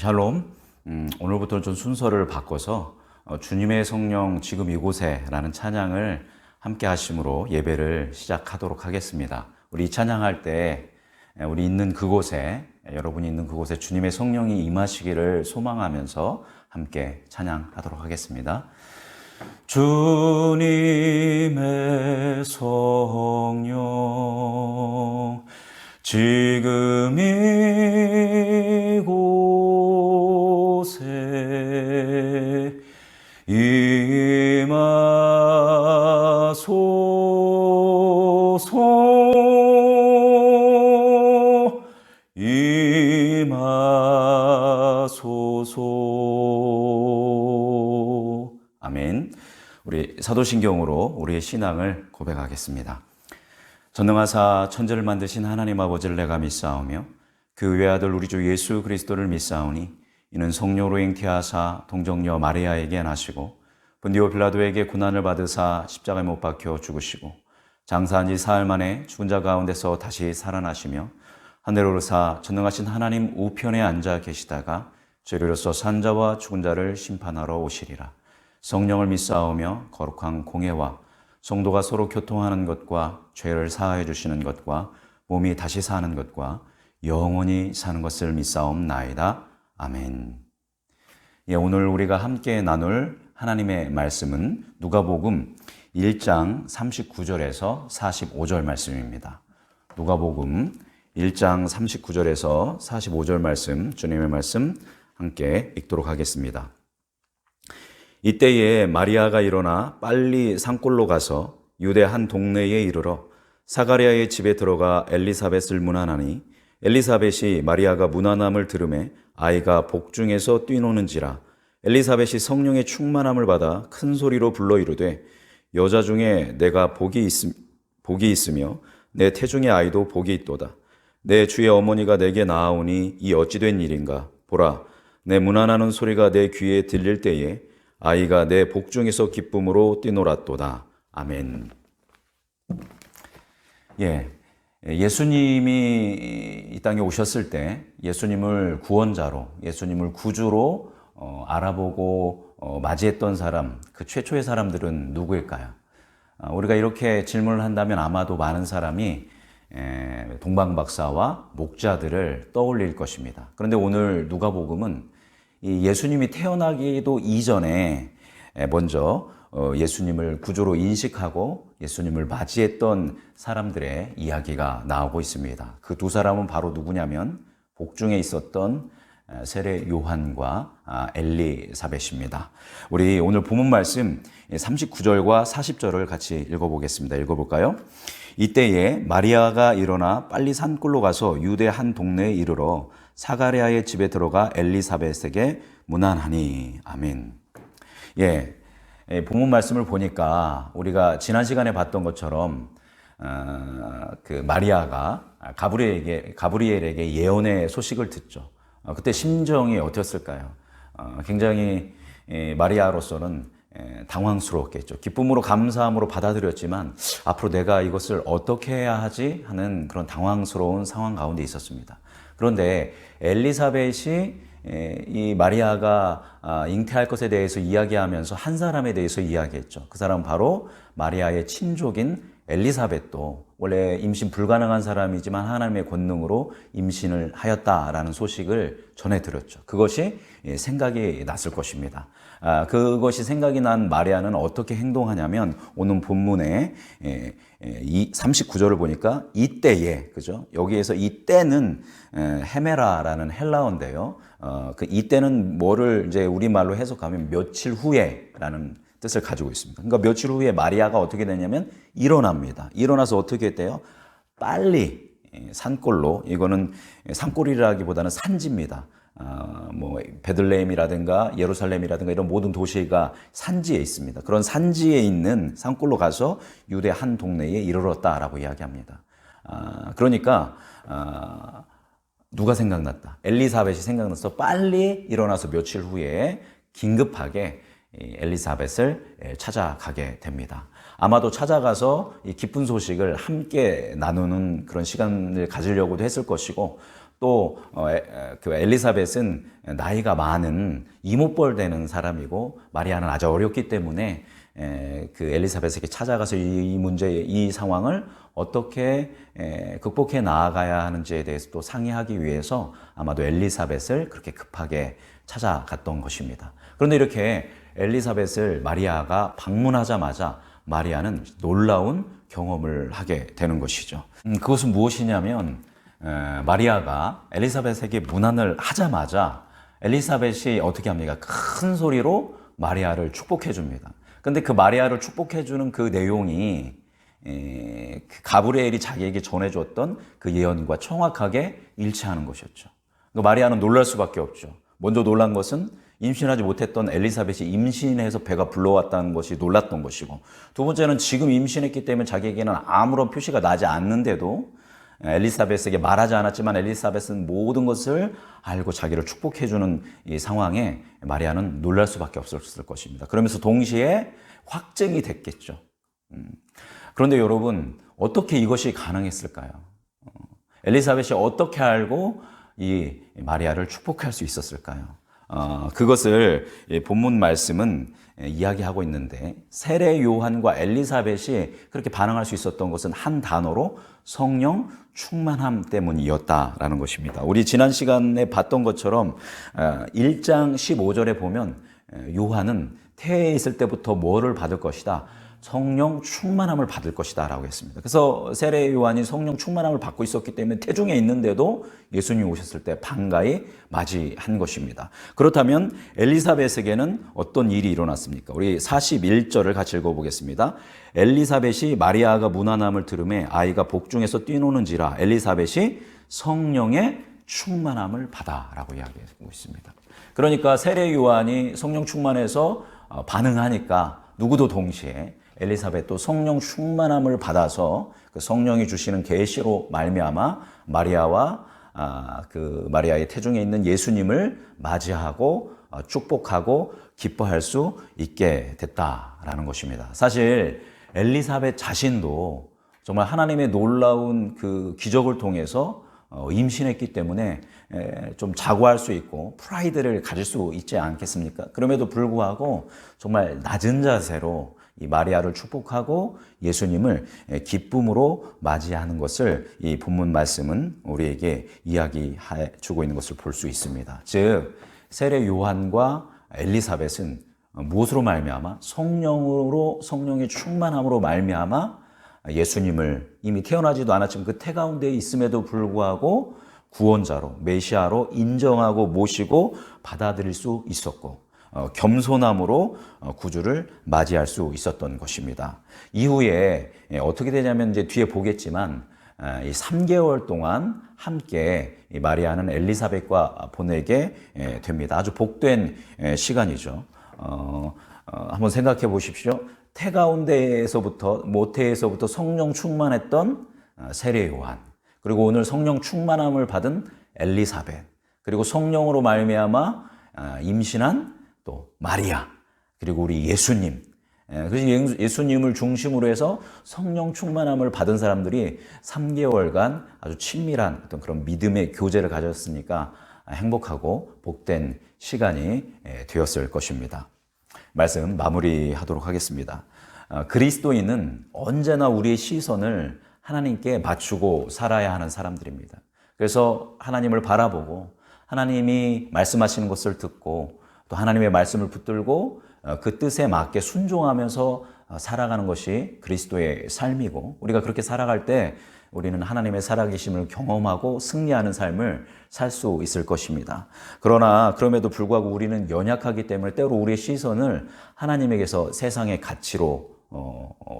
샬롬. 오늘부터 좀 순서를 바꿔서 주님의 성령 지금 이곳에 라는 찬양을 함께 하심으로 예배를 시작하도록 하겠습니다. 우리 찬양할 때 우리 있는 그곳에, 여러분이 있는 그곳에 주님의 성령이 임하시기를 소망하면서 함께 찬양하도록 하겠습니다. 주님의 성령 지금 이곳에 임하소서. 아멘. 우리 사도신경으로 우리의 신앙을 고백하겠습니다. 전능하사 천지를 만드신 하나님 아버지를 내가 믿사오며 그 외아들 우리 주 예수 그리스도를 믿사오니 이는 성령으로 잉태하사 동정녀 마리아에게 나시고 본디오 빌라도에게 고난을 받으사 십자가에 못 박혀 죽으시고 장사한 지 사흘 만에 죽은 자 가운데서 다시 살아나시며 하늘에 오르사 전능하신 하나님 우편에 앉아 계시다가 죄로서 산 자와 죽은 자를 심판하러 오시리라. 성령을 믿사오며 거룩한 공예와 성도가 서로 교통하는 것과 죄를 사하여 주시는 것과 몸이 다시 사는 것과 영원히 사는 것을 믿사옵나이다. 아멘. 오늘 우리가 함께 나눌 하나님의 말씀은 누가복음 1장 39절에서 45절 말씀입니다. 누가복음 1장 39절에서 45절 말씀, 주님의 말씀 함께 읽도록 하겠습니다. 이때에 마리아가 일어나 빨리 산골로 가서 유대 한 동네에 이르러 사가랴의 집에 들어가 엘리사벳을 문안하니 엘리사벳이 마리아가 문안함을 들으매 아이가 복중에서 뛰노는지라. 엘리사벳이 성령의 충만함을 받아 큰 소리로 불러 이르되 여자 중에 내가 복이 있으며 내 태중의 아이도 복이 있도다. 내 주의 어머니가 내게 나아오니 이 어찌 된 일인가. 보라, 내 문안하는 소리가 내 귀에 들릴 때에 아이가 내 복중에서 기쁨으로 뛰놀았도다. 아멘. 예수님이 이 땅에 오셨을 때 예수님을 구원자로, 예수님을 구주로 알아보고 맞이했던 사람, 그 최초의 사람들은 누구일까요? 우리가 이렇게 질문을 한다면 아마도 많은 사람이 동방박사와 목자들을 떠올릴 것입니다. 그런데 오늘 누가복음은 이 예수님이 태어나기도 이전에 먼저 예수님을 구주로 인식하고 예수님을 맞이했던 사람들의 이야기가 나오고 있습니다. 그 두 사람은 바로 누구냐면 복중에 있었던 세례 요한과 엘리사벳입니다. 우리 오늘 본문 말씀 39절과 40절을 같이 읽어보겠습니다. 읽어볼까요? 이때에 마리아가 일어나 빨리 산골로 가서 유대 한 동네에 이르러 사가랴의 집에 들어가 엘리사벳에게 문안하니. 아멘. 본문 말씀을 보니까 우리가 지난 시간에 봤던 것처럼 그 마리아가 가브리엘에게 예언의 소식을 듣죠. 그때 심정이 어땠을까요? 굉장히 마리아로서는 당황스러웠겠죠. 기쁨으로 감사함으로 받아들였지만 앞으로 내가 이것을 어떻게 해야 하지 하는 그런 당황스러운 상황 가운데 있었습니다. 그런데 엘리사벳이 이 마리아가 잉태할 것에 대해서 이야기하면서 한 사람에 대해서 이야기했죠. 그 사람은 바로 마리아의 친족인 엘리사벳도 원래 임신 불가능한 사람이지만 하나님의 권능으로 임신을 하였다라는 소식을 전해드렸죠. 그것이 생각이 났을 것입니다. 그것이 생각이 난 마리아는 어떻게 행동하냐면 오늘 본문에 39절을 보니까 이때에, 그죠? 여기에서 이때는 헤메라라는 헬라어인데요. 그 이때는 뭐를 이제 우리말로 해석하면 며칠 후에라는 뜻을 가지고 있습니다. 그러니까 며칠 후에 마리아가 어떻게 되냐면 일어납니다. 일어나서 어떻게 했대요? 빨리 산골로, 이거는 산골이라기보다는 산지입니다. 베들레헴이라든가 예루살렘이라든가 이런 모든 도시가 산지에 있습니다. 그런 산지에 있는 산골로 가서 유대 한 동네에 이르렀다라고 이야기합니다. 그러니까 누가 생각났다? 엘리사벳이 생각나서 빨리 일어나서 며칠 후에 긴급하게 엘리사벳을 찾아가게 됩니다. 아마도 찾아가서 이 기쁜 소식을 함께 나누는 그런 시간을 가지려고도 했을 것이고 또 그 엘리사벳은 나이가 많은 이모뻘 되는 사람이고 마리아는 아주 어렸기 때문에 그 엘리사벳에게 찾아가서 이 문제, 이 상황을 어떻게 극복해 나아가야 하는지에 대해서 또 상의하기 위해서 아마도 엘리사벳을 그렇게 급하게 찾아갔던 것입니다. 그런데 이렇게 엘리사벳을 마리아가 방문하자마자 마리아는 놀라운 경험을 하게 되는 것이죠. 그것은 무엇이냐면 마리아가 엘리사벳에게 문안을 하자마자 엘리사벳이 어떻게 합니까? 큰 소리로 마리아를 축복해 줍니다. 근데 그 마리아를 축복해 주는 그 내용이 그 가브리엘이 자기에게 전해줬던 그 예언과 정확하게 일치하는 것이었죠. 마리아는 놀랄 수밖에 없죠. 먼저 놀란 것은 임신하지 못했던 엘리사벳이 임신해서 배가 불러왔다는 것이 놀랐던 것이고, 두 번째는 지금 임신했기 때문에 자기에게는 아무런 표시가 나지 않는데도 엘리사벳에게 말하지 않았지만 엘리사벳은 모든 것을 알고 자기를 축복해주는 이 상황에 마리아는 놀랄 수밖에 없었을 것입니다. 그러면서 동시에 확증이 됐겠죠. 그런데 여러분, 어떻게 이것이 가능했을까요? 엘리사벳이 어떻게 알고 이 마리아를 축복할 수 있었을까요? 그것을 본문 말씀은 이야기하고 있는데, 세례 요한과 엘리사벳이 그렇게 반응할 수 있었던 것은 한 단어로 성령 충만함 때문이었다라는 것입니다. 우리 지난 시간에 봤던 것처럼 1장 15절에 보면 요한은 태에 있을 때부터 뭐를 받을 것이다? 성령 충만함을 받을 것이다 라고 했습니다. 그래서 세례 요한이 성령 충만함을 받고 있었기 때문에 태중에 있는데도 예수님이 오셨을 때 반가이 맞이한 것입니다. 그렇다면 엘리사벳에게는 어떤 일이 일어났습니까? 우리 41절을 같이 읽어보겠습니다. 엘리사벳이 마리아가 문안함을 들음에 아이가 복중에서 뛰노는지라 엘리사벳이 성령의 충만함을 받아 라고 이야기하고 있습니다. 그러니까 세례 요한이 성령 충만해서 반응하니까 누구도 동시에 엘리사벳도 성령 충만함을 받아서 그 성령이 주시는 계시로 말미암아 마리아와 그 마리아의 태중에 있는 예수님을 맞이하고 축복하고 기뻐할 수 있게 됐다라는 것입니다. 사실 엘리사벳 자신도 정말 하나님의 놀라운 그 기적을 통해서 임신했기 때문에 좀 자고할 수 있고 프라이드를 가질 수 있지 않겠습니까? 그럼에도 불구하고 정말 낮은 자세로 이 마리아를 축복하고 예수님을 기쁨으로 맞이하는 것을 이 본문 말씀은 우리에게 이야기해 주고 있는 것을 볼 수 있습니다. 즉 세례 요한과 엘리사벳은 무엇으로 말미암아? 성령의 충만함으로 말미암아 예수님을 이미 태어나지도 않았지만 그 태 가운데 있음에도 불구하고 구원자로 메시아로 인정하고 모시고 받아들일 수 있었고 겸손함으로 구주를 맞이할 수 있었던 것입니다. 이후에 어떻게 되냐면 이제 뒤에 보겠지만 이 3개월 동안 함께 마리아는 엘리사벳과 보내게 됩니다. 아주 복된 시간이죠. 한번 생각해 보십시오. 태 가운데에서부터 모태에서부터 성령 충만했던 세례 요한, 그리고 오늘 성령 충만함을 받은 엘리사벳, 그리고 성령으로 말미암아 임신한 또 마리아, 그리고 우리 예수님. 그래서 예수님을 중심으로 해서 성령 충만함을 받은 사람들이 3개월간 아주 친밀한 어떤 그런 믿음의 교제를 가졌으니까 행복하고 복된 시간이 되었을 것입니다. 말씀 마무리하도록 하겠습니다. 그리스도인은 언제나 우리의 시선을 하나님께 맞추고 살아야 하는 사람들입니다. 그래서 하나님을 바라보고 하나님이 말씀하시는 것을 듣고 또 하나님의 말씀을 붙들고 그 뜻에 맞게 순종하면서 살아가는 것이 그리스도의 삶이고, 우리가 그렇게 살아갈 때 우리는 하나님의 살아계심을 경험하고 승리하는 삶을 살 수 있을 것입니다. 그러나 그럼에도 불구하고 우리는 연약하기 때문에 때로 우리의 시선을 하나님에게서 세상의 가치로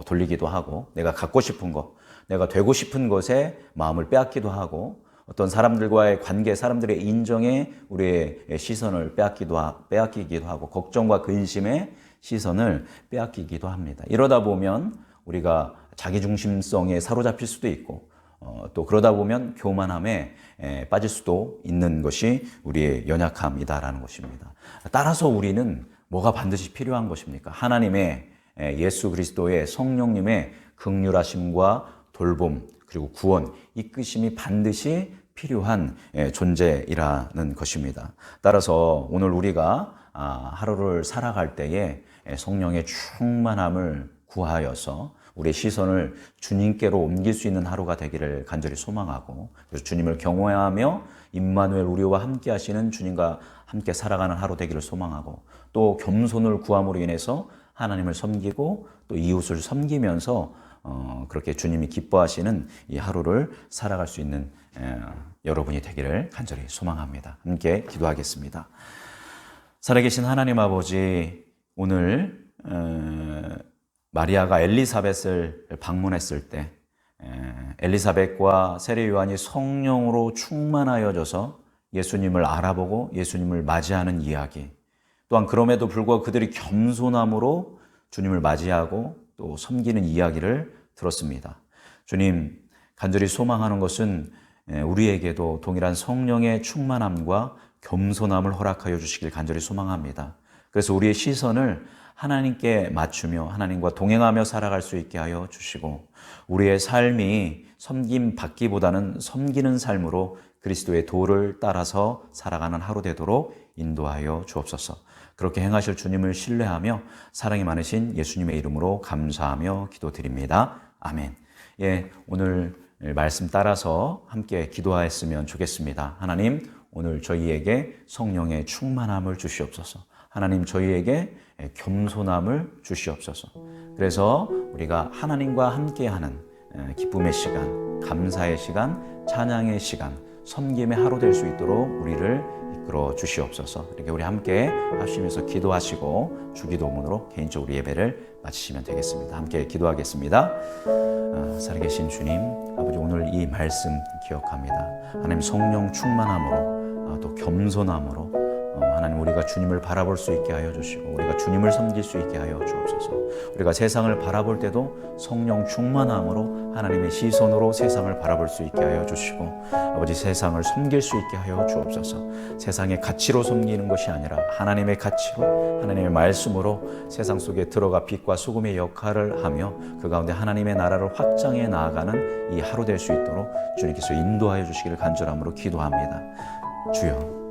돌리기도 하고, 내가 갖고 싶은 것, 내가 되고 싶은 것에 마음을 빼앗기도 하고, 어떤 사람들과의 관계, 사람들의 인정에 우리의 시선을 빼앗기기도 하고, 걱정과 근심에 시선을 빼앗기기도 합니다. 이러다 보면 우리가 자기중심성에 사로잡힐 수도 있고, 또 그러다 보면 교만함에 빠질 수도 있는 것이 우리의 연약함이다라는 것입니다. 따라서 우리는 뭐가 반드시 필요한 것입니까? 하나님의 예수 그리스도의 성령님의 긍휼하심과 돌봄, 그리고 구원, 이끄심이 반드시 필요한 존재이라는 것입니다. 따라서 오늘 우리가 하루를 살아갈 때에 성령의 충만함을 구하여서 우리의 시선을 주님께로 옮길 수 있는 하루가 되기를 간절히 소망하고, 그래서 주님을 경외하며 임마누엘 우리와 함께 하시는 주님과 함께 살아가는 하루 되기를 소망하고, 또 겸손을 구함으로 인해서 하나님을 섬기고 또 이웃을 섬기면서 그렇게 주님이 기뻐하시는 이 하루를 살아갈 수 있는 여러분이 되기를 간절히 소망합니다. 함께 기도하겠습니다. 살아계신 하나님 아버지, 오늘 마리아가 엘리사벳을 방문했을 때 엘리사벳과 세례 요한이 성령으로 충만하여져서 예수님을 알아보고 예수님을 맞이하는 이야기, 또한 그럼에도 불구하고 그들이 겸손함으로 주님을 맞이하고 또 섬기는 이야기를 들었습니다. 주님, 간절히 소망하는 것은 우리에게도 동일한 성령의 충만함과 겸손함을 허락하여 주시길 간절히 소망합니다. 그래서 우리의 시선을 하나님께 맞추며 하나님과 동행하며 살아갈 수 있게 하여 주시고, 우리의 삶이 섬김 받기보다는 섬기는 삶으로 그리스도의 도를 따라서 살아가는 하루 되도록 인도하여 주옵소서. 그렇게 행하실 주님을 신뢰하며 사랑이 많으신 예수님의 이름으로 감사하며 기도드립니다. 아멘. 오늘 말씀 따라서 함께 기도하였으면 좋겠습니다. 하나님, 오늘 저희에게 성령의 충만함을 주시옵소서. 하나님, 저희에게 겸손함을 주시옵소서. 그래서 우리가 하나님과 함께하는 기쁨의 시간, 감사의 시간, 찬양의 시간, 섬김의 하루 될 수 있도록 우리를 이끌어 주시옵소서. 이렇게 우리 함께 하시면서 기도하시고 주기도문으로 개인적으로 예배를 마치시면 되겠습니다. 함께 기도하겠습니다. 살아계신 주님, 아버지, 오늘 이 말씀 기억합니다. 하나님, 성령 충만함으로 또 겸손함으로 하나님, 우리가 주님을 바라볼 수 있게 하여 주시고 우리가 주님을 섬길 수 있게 하여 주옵소서. 우리가 세상을 바라볼 때도 성령 충만함으로 하나님의 시선으로 세상을 바라볼 수 있게 하여 주시고, 아버지, 세상을 섬길 수 있게 하여 주옵소서. 세상의 가치로 섬기는 것이 아니라 하나님의 가치로, 하나님의 말씀으로 세상 속에 들어가 빛과 소금의 역할을 하며 그 가운데 하나님의 나라를 확장해 나아가는 이 하루 될 수 있도록 주님께서 인도하여 주시기를 간절함으로 기도합니다. 주여,